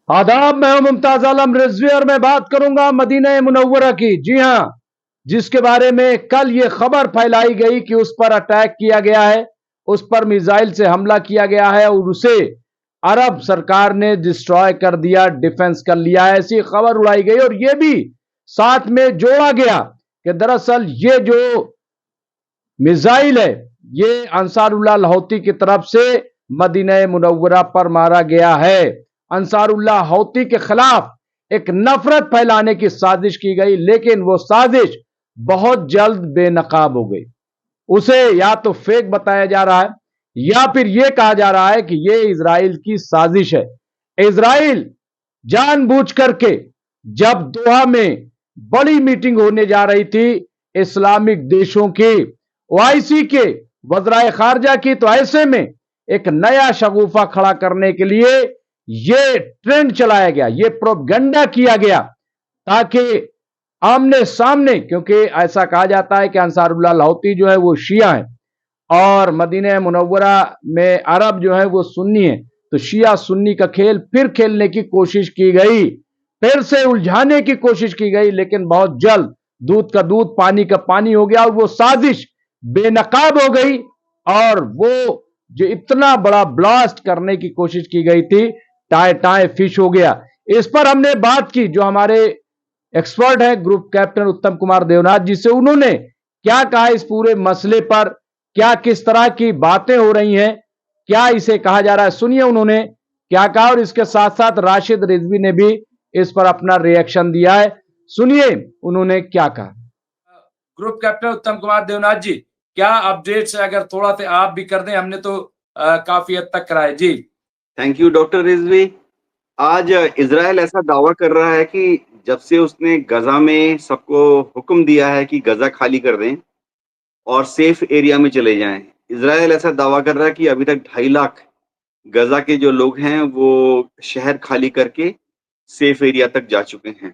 आदाब, मैं हूं मुमताज आलम रिजवी और मैं बात करूंगा मदीना मुनव्वरा की। जी हां, जिसके बारे में कल ये खबर फैलाई गई कि उस पर अटैक किया गया है, उस पर मिसाइल से हमला किया गया है और उसे अरब सरकार ने डिस्ट्रॉय कर दिया, डिफेंस कर लिया है, ऐसी खबर उड़ाई गई। और यह भी साथ में जोड़ा गया कि दरअसल ये जो मिसाइल है ये अंसारुल्लाह हौती की तरफ से मदीना मुनव्वरा पर मारा गया है। अंसारुल्लाह हौती के खिलाफ एक नफरत फैलाने की साजिश की गई, लेकिन वो साजिश बहुत जल्द बेनकाब हो गई। उसे या तो फेक बताया जा रहा है या फिर यह कहा जा रहा है कि यह इजराइल की साजिश है। इजराइल जानबूझ करके, जब दोहा में बड़ी मीटिंग होने जा रही थी इस्लामिक देशों की, ओआईसी के वज़राए खारजा की, तो ऐसे में एक नया शगुफा खड़ा करने के लिए यह ट्रेंड चलाया गया, यह प्रोपगंडा किया गया, ताकि आमने सामने, क्योंकि ऐसा कहा जाता है कि अंसारुल्लाह हौती जो है वो शिया है और मदीना मुनव्वरा में अरब जो है वो सुन्नी है, तो शिया सुन्नी का खेल फिर खेलने की कोशिश की गई, फिर से उलझाने की कोशिश की गई, लेकिन बहुत जल्द दूध का दूध पानी का पानी हो गया और वो साजिश बेनकाब हो गई। और वो जो इतना बड़ा ब्लास्ट करने की कोशिश की गई थी, टाए टाए फिश हो गया। इस पर हमने बात की जो हमारे एक्सपर्ट है ग्रुप कैप्टन उत्तम कुमार देवनाथ जी से। उन्होंने क्या कहा इस पूरे मसले पर, क्या किस तरह की बातें हो रही हैं, क्या इसे कहा जा रहा है, सुनिए उन्होंने क्या कहा। और इसके साथ साथ राशिद रिजवी ने भी इस पर अपना रिएक्शन दिया है, सुनिए उन्होंने क्या कहा। ग्रुप कैप्टन उत्तम कुमार देवनाथ जी, क्या अपडेट्स है, अगर थोड़ा सा आप भी कर दें, हमने तो काफी हद तक कराए जी। Thank you doctor Rizvi. आज इजराइल ऐसा दावा कर रहा है कि जब से उसने गजा में सबको हुक्म दिया है कि गजा खाली कर दें और सेफ एरिया में चले जाएं, इजराइल ऐसा दावा कर रहा है कि अभी तक 2.5 लाख गजा के जो लोग हैं वो शहर खाली करके सेफ एरिया तक जा चुके हैं।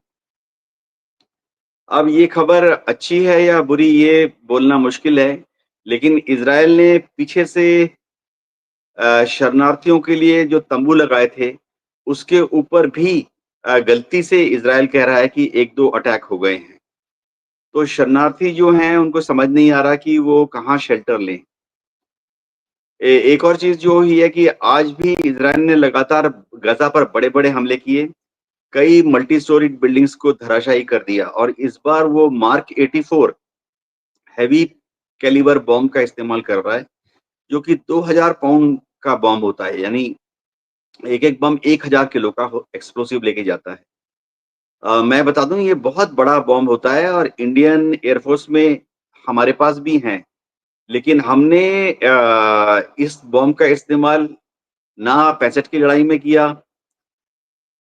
अब ये खबर अच्छी है या बुरी ये बोलना मुश्किल है, लेकिन इजराइल ने पीछे से शरणार्थियों के लिए जो तंबू लगाए थे उसके ऊपर भी गलती से इजराइल कह रहा है कि 1-2 अटैक हो गए हैं। तो शरणार्थी जो हैं उनको समझ नहीं आ रहा कि वो कहाँ शेल्टर लें। एक और चीज जो हुई है कि आज भी इजराइल ने लगातार गजा पर बड़े-बड़े हमले किए, कई मल्टी स्टोरीड बिल्डिंग्स को धराशायी कर दिया और इस बार वो मार्क 84 हेवी कैलिबर बॉम्ब का इस्तेमाल कर रहा है, जो कि 2000 पाउंड का बॉम्ब होता है, यानी एक-एक बम 1000 किलो का एक्सप्लोसिव लेके जाता है। मैं बता दूं ये बहुत बड़ा बॉम्ब होता है और इंडियन एयरफोर्स में हमारे पास भी हैं, लेकिन हमने इस बॉम्ब का इस्तेमाल ना 65 की लड़ाई में किया,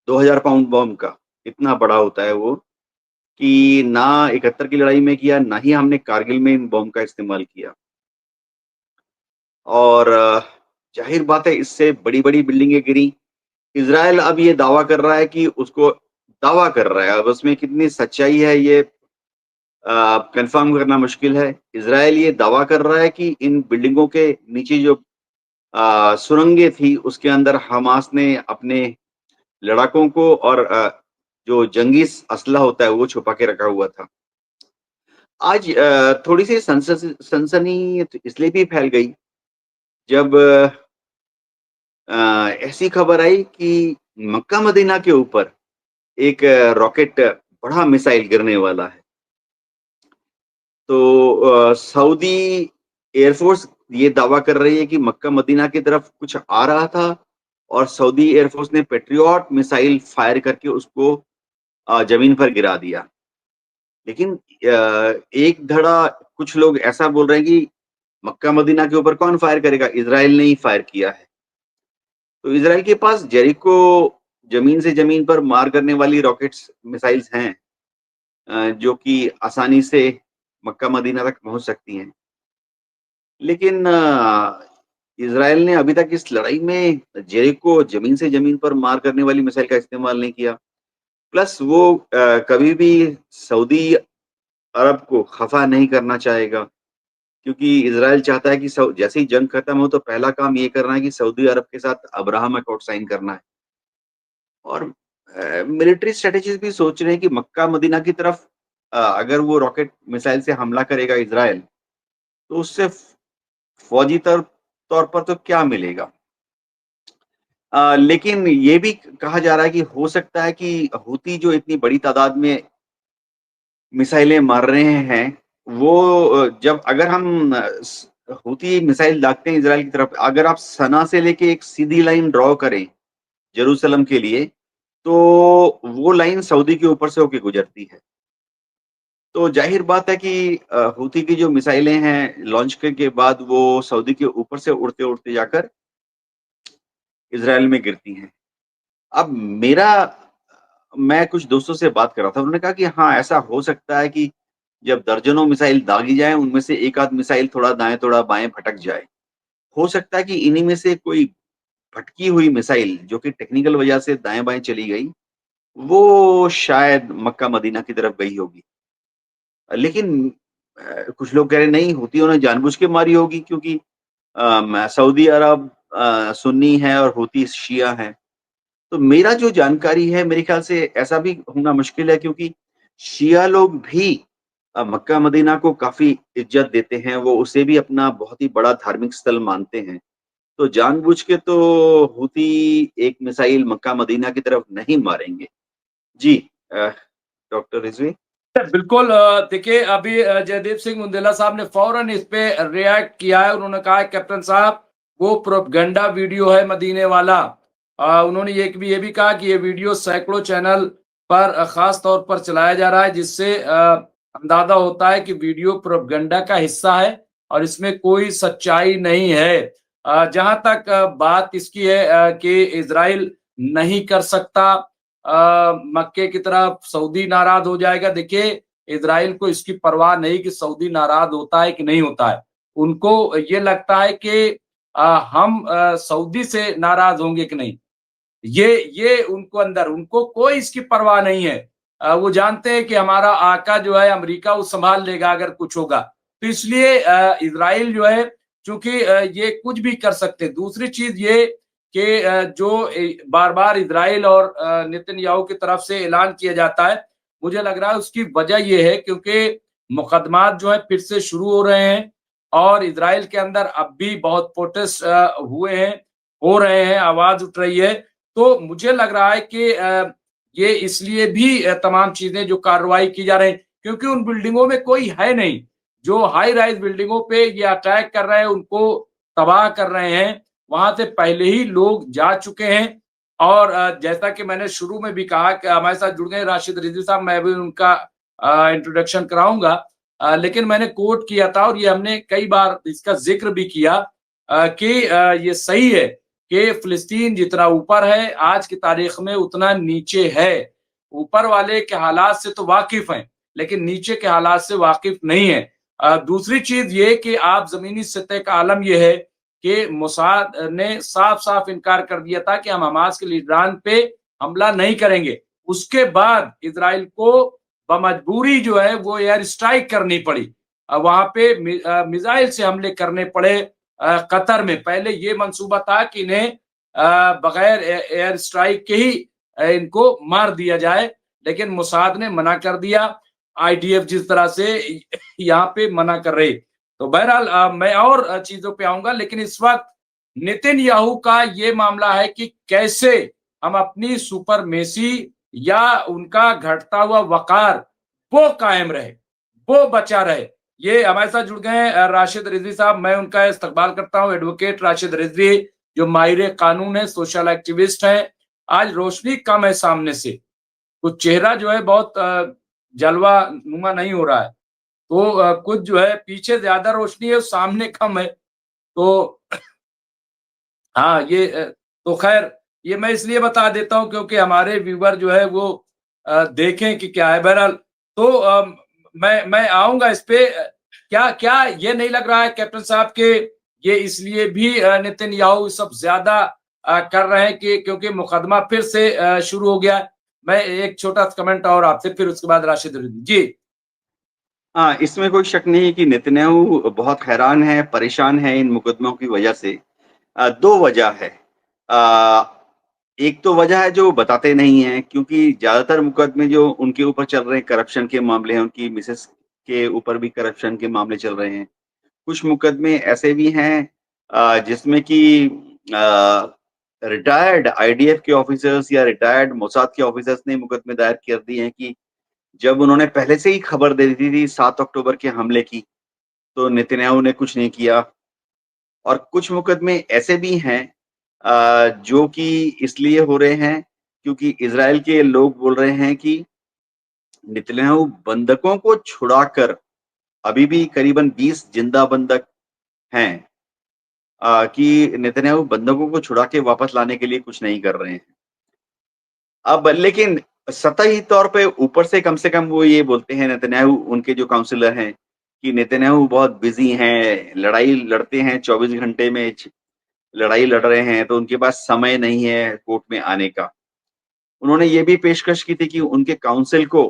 2000 पाउंड बॉम्ब का इतना बड़ा होता है वो, कि ना 71 की लड़ाई में किया, ना ही हमने कारगिल में इन बॉम्ब का इस्तेमाल किया। और जाहिर बात है इससे बड़ी-बड़ी बिल्डिंगें गिरी। इज़राइल अब ये दावा कर रहा है कि उसको दावा कर रहा है, अब उसमें कितनी सच्चाई है ये कंफर्म करना मुश्किल है। इज़राइल ये दावा कर रहा है कि इन बिल्डिंगों के नीचे जो सुरंगें थी उसके अंदर हमास ने अपने लड़ाकों को और जो जंगी असलहा होता है वो छुपा के रखा हुआ था। आज थोड़ी-सी सनसनी इसलिए भी फैल गई जब ऐसी खबर आई कि मक्का मदीना के ऊपर एक रॉकेट बड़ा मिसाइल गिरने वाला है। तो सऊदी एयरफोर्स ये दावा कर रही है कि मक्का मदीना की तरफ कुछ आ रहा था और सऊदी एयरफोर्स ने पैट्रियट मिसाइल फायर करके उसको जमीन पर गिरा दिया। लेकिन एक धड़ा कुछ लोग ऐसा बोल रहे हैं कि मक्का मदीना के ऊपर कौन फायर करेगा? इज़राइल ने ही फायर किया है। तो इज़राइल के पास जेरिको जमीन से जमीन पर मार करने वाली रॉकेट्स मिसाइल्स हैं, जो कि आसानी से मक्का मदीना तक पहुंच सकती हैं। लेकिन इज़राइल ने अभी तक इस लड़ाई में जेरिको जमीन से जमीन पर मार करने वाली मिसाइल का इस्तेमाल नहीं किया। प्लस वो कभी भी सऊदी अरब को खफा नहीं करना चाहेगा, क्योंकि इज़राइल चाहता है कि जैसे ही जंग खत्म हो तो पहला काम ये करना है कि सऊदी अरब के साथ अब्राहम अकॉर्ड साइन करना है। और मिलिट्री स्ट्रेटेजिस्ट भी सोच रहे हैं कि मक्का मदीना की तरफ अगर वो रॉकेट मिसाइल से हमला करेगा इजराइल, तो उससे फौजी तौर पर तो क्या मिलेगा। लेकिन ये भी कहा जा रहा है कि हो सकता है कि हूती जो इतनी बड़ी तादाद में मिसाइलें मार रहे हैं, वो जब अगर हम हूती मिसाइल दागते हैं इजराइल की तरफ, अगर आप सना से लेके एक सीधी लाइन ड्रॉ करें जेरूसलम के लिए, तो वो लाइन सऊदी के ऊपर से होके गुजरती है। तो ज़ाहिर बात है कि हूती की जो मिसाइलें हैं लॉन्च के बाद वो सऊदी के ऊपर से उड़ते-उड़ते जाकर इज़राइल में गिरती हैं। अब मैं कुछ दोस्तों से बात कर रहा था, उन्होंने कहा कि हाँ, ऐसा हो सकता है कि जब दर्जनों मिसाइल दागी जाएँ, उनमें से एक आध मिसाइल थोड़ा दाएँ, थोड़ा बाएँ भटक जाए। हो सकता है कि इन्हीं में से कोई भटकी हुई मिसाइल, जो कि टेक्निकल वजह से दाएँ-बाएँ चली गई, वो शायद मक्का मदीना की तरफ गई होगी। लेकिन कुछ लोग कह रहे हैं नहीं, हूतियों ने जानबूझ के मारी होगी क्योंकि सऊदी अरब सुन्नी है और हूती शिया हैं। तो मेरा जो जानकारी है, मेरे ख्याल से ऐसा भी होना मुश्किल है क्योंकि शिया लोग भी मक्का मदीना को काफ़ी इज़्ज़त देते हैं, वो उसे भी अपना बहुत ही बड़ा धार्मिक स्थल मानते हैं। तो जानबूझ के तो हूती एक मिसाइल मक्का मदीना की तरफ नहीं मारेंगे। जी डॉक्टर रिज़वी? बिल्कुल देखिए अभी जयदीप सिंह मुंडेला साहब ने फौरन इस पे रिएक्ट किया है। उन्होंने कहा है कैप्टन साहब वो प्रोपगेंडा वीडियो है मदीने वाला। उन्होंने ये भी कहा कि ये वीडियो सैकड़ों चैनल पर खास तौर पर चलाया जा रहा है जिससे अंदाजा होता है कि वीडियो प्रोपगेंडा का हिस्सा है और इसमें कोई सच्चाई नहीं है। जहां तक बात इसकी है कि इजराइल नहीं कर सकता मक्के की तरफ, सऊदी नाराज हो जाएगा। देखिए इजराइल को इसकी परवाह नहीं कि सऊदी नाराज होता है कि नहीं होता है। उनको ये लगता है कि हम सऊदी से नाराज होंगे कि नहीं। ये उनको अंदर उनको कोई इसकी परवाह नहीं है। वो जानते हैं कि हमारा आका जो है अमेरिका वो संभाल लेगा अगर कुछ होगा। तो इसलिए इजराइल जो है चूंकि ये कुछ भी कर सकते हैं। दूसरी चीज ये कि जो बार-बार इजराइल और नेतन्याहू की तरफ से ऐलान किया जाता है, मुझे लग रहा है उसकी वजह ये है क्योंकि मुकदमात जो है फिर से शुरू हो रहे हैं और इजराइल के अंदर अब भी बहुत प्रोटेस्ट हुए हैं, हो रहे हैं, आवाज उठ रही है। तो मुझे लग रहा है कि ये इसलिए भी तमाम चीजें जो कार्रवाई की जा रही है क्योंकि उन बिल्डिंगों में कोई है नहीं। जो हाई राइज बिल्डिंगों पे ये अटैक कर रहे हैं, उनको तबाह कर रहे हैं, वहां से पहले ही लोग जा चुके हैं। और जैसा कि मैंने शुरू में भी कहा कि हमारे साथ जुड़ गए राशिद रिजवी साहब, मैं भी उनका इंट्रोडक्शन कराऊंगा। लेकिन मैंने कोट किया था और ये हमने कई बार इसका जिक्र भी किया कि ये सही है कि फिलिस्तीन जितना ऊपर है आज की तारीख में उतना नीचे है। ऊपर वाले के हालात से तो वाकिफ हैं, लेकिन नीचे के हालात से वाकिफ नहीं है। दूसरी चीज ये कि आप जमीनी सतह का आलम यह है कि मोसाद ने साफ साफ इनकार कर दिया था कि हम हमास के लीडरान पे हमला नहीं करेंगे। उसके बाद इजराइल को बमजबूरी जो है वो एयर स्ट्राइक करनी पड़ी। वहां पे मिसाइल से हमले करने पड़े कतर में। पहले ये मंसूबा था कि इन्हें बगैर एयर स्ट्राइक के ही इनको मार दिया जाए, लेकिन मोसाद ने मना कर दिया। आईडीएफ जिस तरह से यहाँ पे मना कर रही। तो बहरहाल मैं और चीजों पे आऊंगा, लेकिन इस वक्त नेतन्याहू का ये मामला है कि कैसे हम अपनी सुपरमेसी या उनका घटता हुआ वकार वो कायम रहे, वो बचा रहे। ये हमारे साथ जुड़ गए हैं राशिद रिजवी साहब, मैं उनका इस्तकबाल करता हूं। एडवोकेट राशिद रिजवी जो माहिर कानून है, सोशल एक्टिविस्ट हैं। आज रोशनी कम है सामने से, कुछ चेहरा जो है बहुत जलवा नुमा नहीं हो रहा है, तो कुछ जो है पीछे ज्यादा रोशनी है, सामने कम है। तो हाँ ये तो खैर ये मैं इसलिए बता देता हूं क्योंकि हमारे व्यूवर जो है वो देखें कि क्या है। बहरहाल तो मैं आऊंगा इस पे। क्या क्या ये नहीं लग रहा है कैप्टन साहब के ये इसलिए भी नेतन्याहू सब ज्यादा कर रहे हैं कि क्योंकि मुकदमा फिर से शुरू हो गया। मैं एक छोटा कमेंट और आपसे, फिर उसके बाद राशिद जी। हाँ, इसमें कोई शक नहीं कि नेतन्याहू बहुत हैरान है, परेशान है इन मुकदमों की वजह से। 2 वजह है। एक तो वजह है जो बताते नहीं हैं, क्योंकि ज्यादातर मुकदमे जो उनके ऊपर चल रहे हैं करप्शन के मामले हैं, उनकी मिसेस के ऊपर भी करप्शन के मामले चल रहे हैं। कुछ मुकदमे ऐसे भी हैं जिसमें कि रिटायर्ड आईडीएफ के ऑफिसर्स या रिटायर्ड मोसाद के ऑफिसर्स ने मुकदमे दायर कर दिए हैं कि जब उन्होंने पहले से ही खबर दे दी थी 7 अक्टूबर के हमले की, तो नेतन्याहू ने कुछ नहीं किया। और कुछ मुकदमे ऐसे भी हैं जो कि इसलिए हो रहे हैं क्योंकि इज़राइल के लोग बोल रहे हैं कि नेतन्याहू बंधकों को छुड़ाकर, अभी भी करीबन 20 जिंदा बंधक हैं, कि नेतन्याहू बंधकों को छुड़ा के वापस लाने के लिए कुछ नहीं कर रहे हैं। अब लेकिन सतही तौर पे ऊपर से कम वो ये बोलते हैं, नेतन्याहू, उनके जो काउंसलर हैं, कि नेतन्याहू बहुत बिजी हैं, लड़ाई लड़ते हैं 24 घंटे में, लड़ाई लड़ रहे हैं, तो उनके पास समय नहीं है कोर्ट में आने का। उन्होंने ये भी पेशकश की थी कि उनके काउंसिल को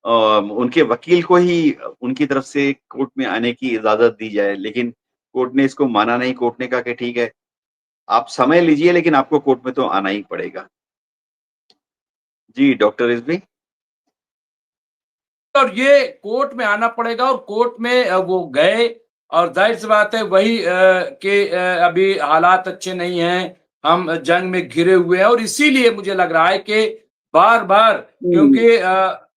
उनके वकील को ही उनकी तरफ से कोर्ट में आने की इजाजत दी जाए, लेकिन कोर्ट ने इसको माना नहीं। कोर्ट ने कहा कि ठीक है, आप समय लीजिए, लेकिन आपको कोर्ट में तो आना ही पड़ेगा। जी डॉक्टर रिजवी। और ये कोर्ट में आना पड़ेगा, और कोर्ट में वो गए, और जाहिर सी बात है वही कि अभी हालात अच्छे नहीं हैं, हम जंग में घिरे हुए हैं, और इसीलिए मुझे लग रहा है कि बार बार, क्योंकि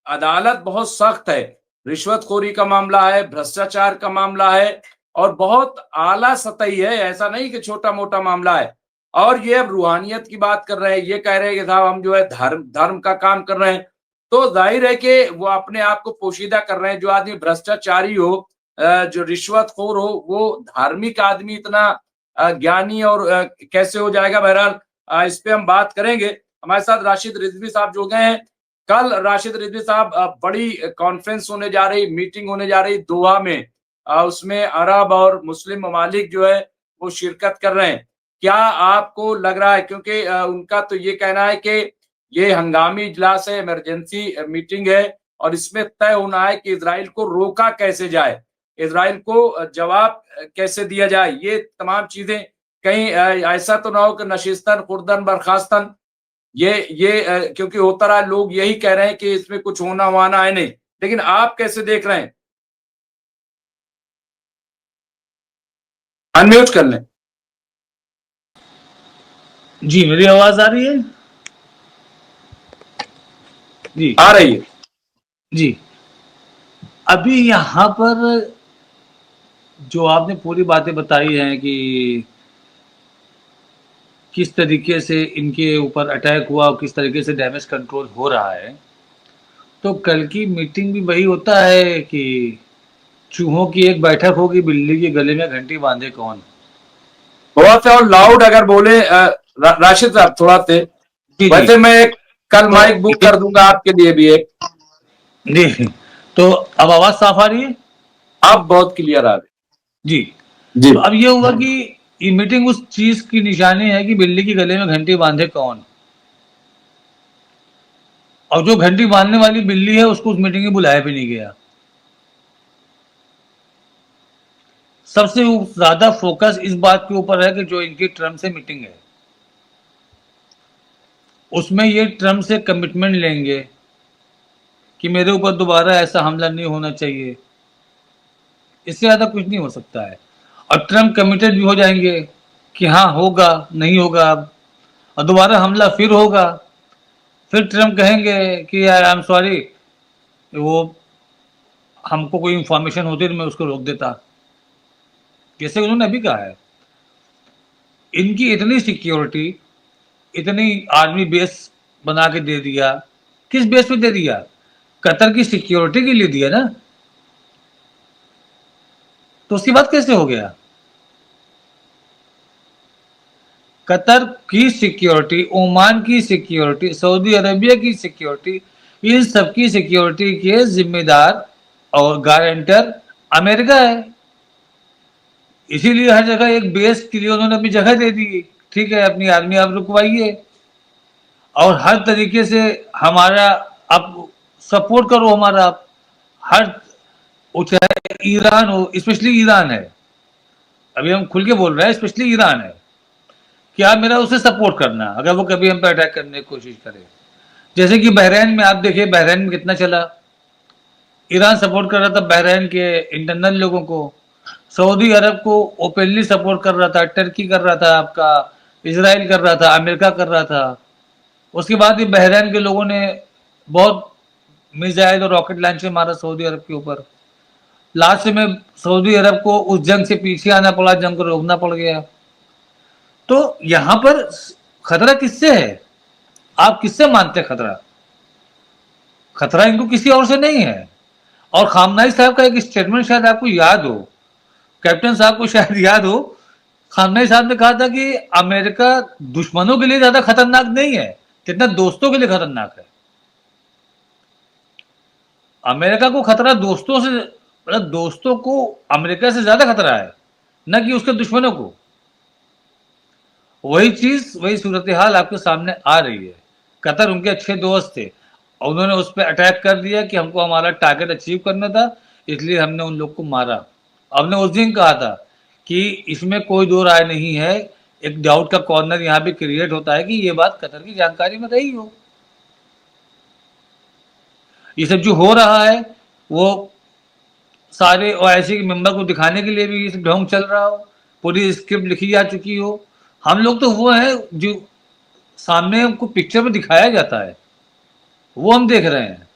अदालत बहुत सख्त है, रिश्वतखोरी का मामला है, भ्रष्टाचार का मामला है, और बहुत आला सतही है, ऐसा नहीं कि छोटा मोटा मामला है। और ये अब रूहानियत की बात कर रहे हैं, ये कह रहे हैं कि साहब हम जो है धर्म का काम कर रहे हैं, तो जाहिर है कि वो अपने आप को पोशीदा कर रहे हैं। जो आदमी भ्रष्टाचारी हो, जो रिश्वतखोर हो, वो धार्मिक आदमी इतना ज्ञानी और कैसे हो जाएगा? बहरहाल इस पे हम बात करेंगे। हमारे साथ राशिद रिजवी साहब जुड़ गए हैं। कल राशिद रिजवी साहब बड़ी कॉन्फ्रेंस होने जा रही, मीटिंग होने जा रही दोहा में, उसमें अरब और मुस्लिम ममालिक जो है वो शिरकत कर रहे हैं। क्या आपको लग रहा है, क्योंकि उनका तो ये कहना है कि ये हंगामी इजलास है, इमरजेंसी मीटिंग है, और इसमें तय होना है कि इजराइल को रोका कैसे जाए, इजराइल को जवाब कैसे दिया जाए। ये तमाम चीजें कहीं ऐसा तो ना हो कि नशिस्तन खुर्दन बर्खास्तन, ये क्योंकि होता रहा, लोग यही कह रहे हैं कि इसमें कुछ होना वाना है नहीं, लेकिन आप कैसे देख रहे हैं? अनम्यूट कर लें। जी, मेरी आवाज आ रही है? जी आ रही है। जी। अभी यहाँ पर जो आपने पूरी बातें बताई हैं कि किस तरीके से इनके ऊपर अटैक हुआ और किस तरीके से डैमेज कंट्रोल हो रहा है, तो कल की मीटिंग भी वही होता है कि चूहों की एक बैठक होगी, बिल्ली के गले में घंटी बांधे कौन। थोड़ा सा और लाउड अगर बोले राशिद साहब, थोड़ा से। जी वैसे मैं कल तो माइक बुक कर दूंगा आपके लिए भी एक। जी, तो अब आवाज साफ आ रही है? आप बहुत क्लियर आ रही जी जी। तो अब ये हुआ कि ये मीटिंग उस चीज की निशानी है कि बिल्ली के गले में घंटी बांधे कौन, और जो घंटी बांधने वाली बिल्ली है उसको उस मीटिंग में बुलाया भी नहीं गया। सबसे ज्यादा फोकस इस बात के ऊपर है कि जो इनकी ट्रम्प से मीटिंग है, उसमें ये ट्रम्प से कमिटमेंट लेंगे कि मेरे ऊपर दोबारा ऐसा हमला नहीं होना चाहिए। इससे ज्यादा कुछ नहीं हो सकता है। और ट्रम्प कमिटेड भी हो जाएंगे कि हाँ होगा, नहीं होगा अब, और दोबारा हमला फिर होगा। फिर ट्रम्प कहेंगे कि आई एम सॉरी, वो हमको कोई इंफॉर्मेशन होती तो मैं उसको रोक देता, जैसे उन्होंने अभी कहा है। इनकी इतनी सिक्योरिटी, इतनी आर्मी बेस बना के दे दिया। किस बेस पे दे दिया? कतर की सिक्योरिटी के लिए दिया ना, तो उसकी बात कैसे हो गया? कतर की सिक्योरिटी, ओमान की सिक्योरिटी, सऊदी अरेबिया की सिक्योरिटी, इन सबकी सिक्योरिटी के जिम्मेदार और गारंटर अमेरिका है। इसीलिए हर जगह एक बेस के लिए उन्होंने अपनी जगह दे दी। ठीक है, अपनी आर्मी आप रुकवाइए और हर तरीके से हमारा आप सपोर्ट करो, हमारा आप हर, चाहे ईरान हो, स्पेशली ईरान है, अभी हम खुल के बोल रहे हैं, स्पेशली ईरान है कि आप मेरा उसे सपोर्ट करना अगर वो कभी हम पे अटैक करने की कोशिश करे। जैसे कि बहरीन में आप देखिए, बहरीन में कितना चला, ईरान सपोर्ट कर रहा था बहरीन के इंटरनल लोगों को, सऊदी अरब को ओपनली सपोर्ट कर रहा था, टर्की कर रहा था, आपका इजराइल कर रहा था, अमेरिका कर रहा था। उसके बाद ये बहरीन के लोगों ने बहुत मिसाइल और रॉकेट लॉन्चर मारा सऊदी अरब के ऊपर। लास्ट में सऊदी अरब को उस जंग से पीछे आना पड़ा, जंग को रोकना पड़ गया। तो यहां पर खतरा किससे है? आप किससे मानते हैं खतरा? खतरा इनको किसी और से नहीं है। और खामनाई साहब का एक स्टेटमेंट शायद आपको याद हो, कैप्टन साहब को शायद याद हो, खामनाई साहब ने कहा था कि अमेरिका दुश्मनों के लिए ज्यादा खतरनाक नहीं है जितना दोस्तों के लिए खतरनाक है। अमेरिका को खतरा दोस्तों से, मतलब दोस्तों को अमेरिका से ज्यादा खतरा है, न कि उसके दुश्मनों को। वही चीज, वही सूरत हाल आपके सामने आ रही है। कतर उनके अच्छे दोस्त थे, उन्होंने उस पर अटैक कर दिया कि हमको हमारा टारगेट अचीव करना था, इसलिए हमने उन लोग को मारा। हमने उस दिन कहा था कि इसमें कोई दो राय नहीं है, एक डाउट का कॉर्नर यहाँ भी क्रिएट होता है कि ये बात कतर की जानकारी में रही हो। ये सब जो हो रहा है वो सारे ओआईसी के मेंबर को दिखाने के लिए भी ये ढोंग चल रहा हो, पूरी स्क्रिप्ट लिखी जा चुकी हो। हम लोग तो वो है जो सामने हमको पिक्चर में दिखाया जाता है वो हम देख रहे हैं।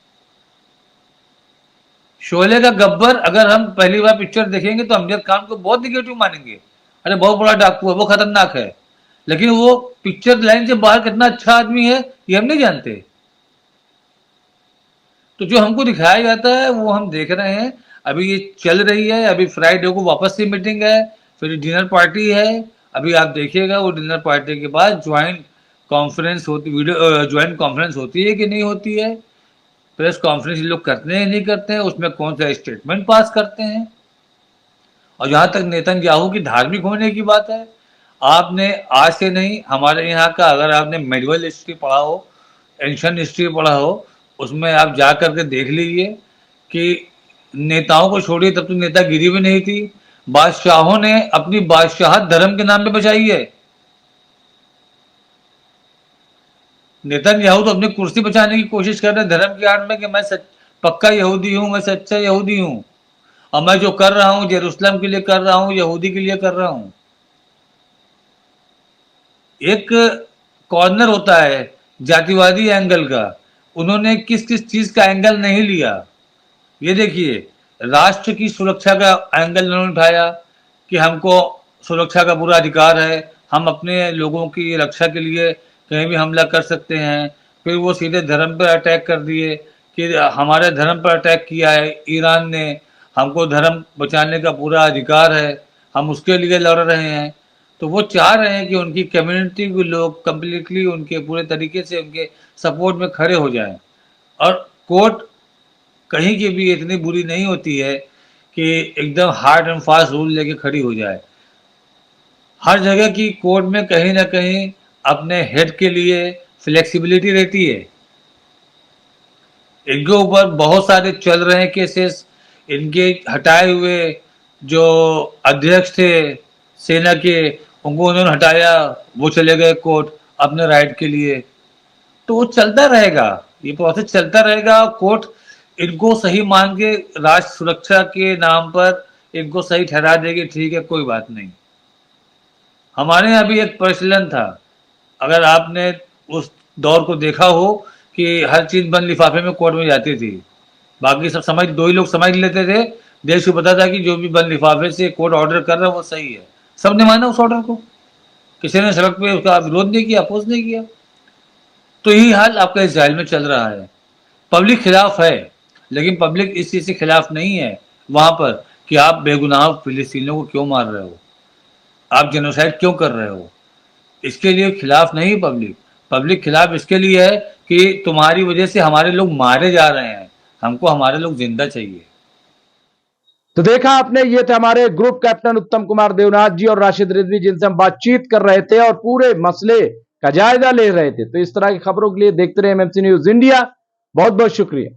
शोले का गब्बर अगर हम पहली बार पिक्चर देखेंगे तो अमजद खान को बहुत निगेटिव मानेंगे, अरे बहुत बड़ा डाकू है, वो खतरनाक है। लेकिन वो पिक्चर लाइन से बाहर कितना अच्छा आदमी है ये हम नहीं जानते। तो जो हमको दिखाया जाता है वो हम देख रहे हैं। अभी ये चल रही है, अभी फ्राइडे को वापस से मीटिंग है, फिर डिनर पार्टी है। अभी आप देखिएगा वो डिनर पार्टी के बाद ज्वाइंट कॉन्फ्रेंस होती, वीडियो ज्वाइंट कॉन्फ्रेंस होती है कि नहीं होती है, प्रेस कॉन्फ्रेंस लोग करते हैं नहीं करते हैं, उसमें कौन सा स्टेटमेंट पास करते हैं। और जहां तक नेतन्याहू की धार्मिक होने की बात है, आपने आज से नहीं, हमारे यहाँ का अगर आपने मेडिवल हिस्ट्री पढ़ा हो, एंशियंट हिस्ट्री पढ़ा हो, उसमें आप जा करके देख लीजिए कि नेताओं को छोड़िए, तब तो नेतागिरी भी नहीं थी। बादशाहों ने अपनी बादशाहत धर्म के नाम पे बचाई है। नेतन्याहू तो अपनी कुर्सी बचाने की कोशिश कर रहे हैं धर्म की आड़ में कि मैं पक्का यहूदी हूं, मैं सच्चा यहूदी हूं, और मैं जो कर रहा हूं जेरूसलम के लिए कर रहा हूं, यहूदी के लिए कर रहा हूं। एक कॉर्नर होता है जातिवादी एंगल का, उन्होंने किस किस चीज का एंगल नहीं लिया। ये देखिए, राष्ट्र की सुरक्षा का एंगल उन्होंने उठाया कि हमको सुरक्षा का पूरा अधिकार है, हम अपने लोगों की रक्षा के लिए कहीं भी हमला कर सकते हैं। फिर वो सीधे धर्म पर अटैक कर दिए कि हमारे धर्म पर अटैक किया है ईरान ने, हमको धर्म बचाने का पूरा अधिकार है, हम उसके लिए लड़ रहे हैं। तो वो चाह रहे हैं कि उनकी कम्युनिटी के लोग कम्प्लीटली उनके पूरे तरीके से उनके सपोर्ट में खड़े हो जाएं। और कोर्ट कहीं की भी इतनी बुरी नहीं होती है कि एकदम हार्ड एंड फास्ट रूल लेके खड़ी हो जाए। हर जगह की कोर्ट में कहीं ना कहीं अपने हेड के लिए फ्लेक्सिबिलिटी रहती है। इनके ऊपर बहुत सारे चल रहे हैं केसेस, इनके हटाए हुए जो अध्यक्ष थे सेना के, उनको उन्होंने हटाया, वो चले गए कोर्ट अपने राइट के लिए। तो वो चलता रहेगा, ये प्रोसेस चलता रहेगा। कोर्ट इनको सही मान के राष्ट्र सुरक्षा के नाम पर इनको सही ठहरा देगी, ठीक है कोई बात नहीं। हमारे यहाँ भी एक प्रचलन था, अगर आपने उस दौर को देखा हो कि हर चीज बंद लिफाफे में कोर्ट में जाती थी, बाकी सब समझ दो ही लोग समझ लेते थे, देश को पता था कि जो भी बंद लिफाफे से कोर्ट ऑर्डर कर रहा है वो सही है। सबने माना उस ऑर्डर को, किसी ने सड़क पे उसका विरोध नहीं किया, अपोज नहीं किया। तो यही हाल आपका इजराइल में चल रहा है। पब्लिक खिलाफ है, लेकिन पब्लिक इस चीज से खिलाफ नहीं है वहां पर कि आप बेगुनाह फिलिस्तीनियों को क्यों मार रहे हो, आप जेनोसाइड क्यों कर रहे हो, इसके लिए खिलाफ नहीं पब्लिक। पब्लिक खिलाफ इसके लिए है कि तुम्हारी वजह से हमारे लोग मारे जा रहे हैं, हमको हमारे लोग जिंदा चाहिए। तो देखा आपने, ये थे हमारे ग्रुप कैप्टन उत्तम कुमार देवनाथ जी और राशिद रिजवी, जिनसे हम बातचीत कर रहे थे और पूरे मसले का जायजा ले रहे थे। तो इस तरह की खबरों के लिए देखते रहे एमएमसी न्यूज इंडिया। बहुत बहुत शुक्रिया।